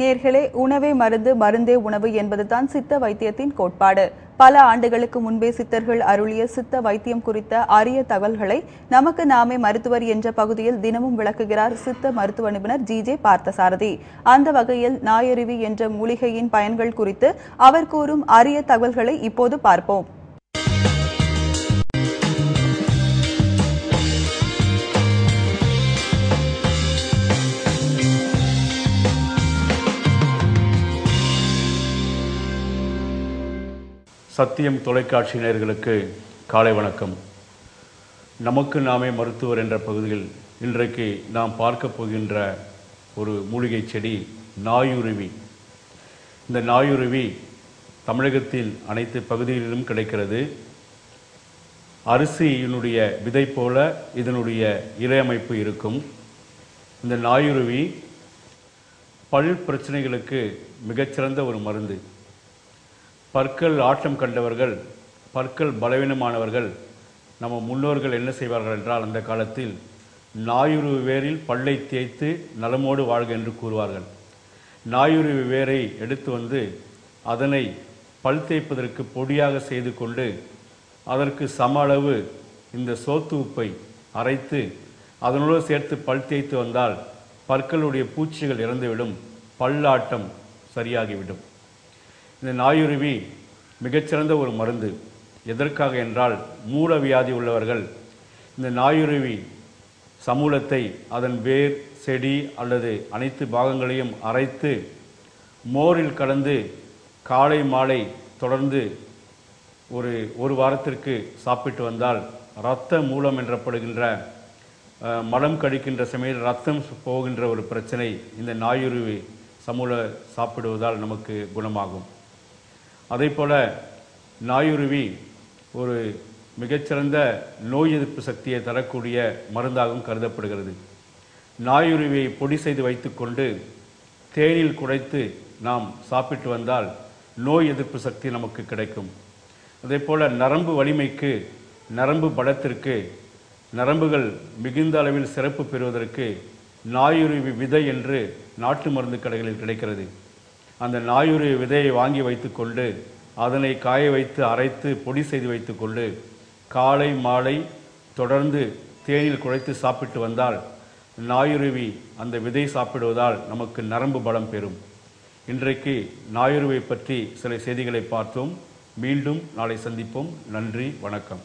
நேர்களே, உணவே மருந்து, மருந்தே உணவு என்பதுதான் சித்த வைத்தியத்தின் கோட்பாடு. பல ஆண்டுகளுக்கு முன்பே சித்தர்கள் அருளிய சித்த வைத்தியம் குறித்த அரிய தகவல்களை நமக்கு நாமே மருத்துவர் என்ற பகுதியில் தினமும் விளக்குகிறார் சித்த மருத்துவ நிபுணர் ஜி.ஜே. பார்த்தசாரதி. அந்த வகையில் நாயுருவி என்ற மூலிகையின் பயன்கள் குறித்து அவர் கூறும் அரிய தகவல்களை இப்போது பார்ப்போம். சத்தியம் தொலைக்காட்சி நேயர்களுக்கு காலை வணக்கம். நமக்கு நாமே மருத்துவர் என்ற பகுதியில் இன்றைக்கு நாம் பார்க்க போகின்ற ஒரு மூலிகை செடி நாயுருவி. இந்த நாயுருவி தமிழகத்தின் அனைத்து பகுதிகளிலும் கிடைக்கிறது. அரிசியினுடைய விதை போல இதனுடைய இலை அமைப்பு இருக்கும். இந்த நாயுருவி பல் பிரச்சனைகளுக்கு மிகச்சிறந்த ஒரு மருந்து. பற்கள் ஆட்டம் கண்டவர்கள், பற்கள் பலவீனமானவர்கள், நம்ம முன்னோர்கள் என்ன செய்வார்கள் என்றால், அந்த காலத்தில் நாயுருவி வேரில் பல்லை தேய்த்து நலமோடு வாழ்க என்று கூறுவார்கள். நாயுருவி வேரை எடுத்து வந்து அதனை பல் தேய்ப்பதற்கு பொடியாக செய்து கொண்டு அதற்கு சம அளவு இந்த சோத்து உப்பை அரைத்து அதனோடு சேர்த்து பல் தேய்த்து வந்தால் பற்களுடைய பூச்சிகள் இறந்துவிடும், பல்லாட்டம் சரியாகிவிடும். இந்த நாயுருவி மிகச்சிறந்த ஒரு மருந்து. எதற்காக என்றால், மூலவியாதி உள்ளவர்கள் இந்த நாயுருவி சமூலத்தை அதன் வேர், செடி அல்லது அனைத்து பாகங்களையும் அரைத்து மோரில் கலந்து காலை மாலை தொடர்ந்து ஒரு வாரத்திற்கு சாப்பிட்டு வந்தால் இரத்த மூலம் என்றப்படுகின்ற மலம் கடிக்கின்ற சமயம் ரத்தம் போகின்ற ஒரு பிரச்சனை இந்த நாயுருவி சமூல சாப்பிடுவதால் நமக்கு குணமாகும். அதேபோல நாயுருவி ஒரு மிகச்சிறந்த நோய் எதிர்ப்பு சக்தியை தரக்கூடிய மருந்தாகவும் கருதப்படுகிறது. நாயுருவியை பொடி செய்து வைத்துக்கொண்டு தேனில் குழைத்து நாம் சாப்பிட்டு வந்தால் நோய் எதிர்ப்பு சக்தி நமக்கு கிடைக்கும். அதேபோல் நரம்பு வலிமைக்கு, நரம்பு பலத்திற்கு, நரம்புகள் மிகுந்த அளவில் சிறப்பு பெறுவதற்கு நாயுருவி விதை என்று நாட்டு மருந்து கடைகளில் கிடைக்கிறது. அந்த நாயுருவி விதையை வாங்கி வைத்துக்கொண்டு அதனை காய வைத்து அரைத்து பொடி செய்து வைத்துக்கொண்டு காலை மாலை தொடர்ந்து தேனில் குழைத்து சாப்பிட்டு வந்தால் நாயுருவி அந்த விதை சாப்பிடுவதால் நமக்கு நரம்பு பலம் பெறும். இன்றைக்கு நாயுருவை பற்றி சில செய்திகளை பார்த்தோம். மீண்டும் நாளை சந்திப்போம். நன்றி, வணக்கம்.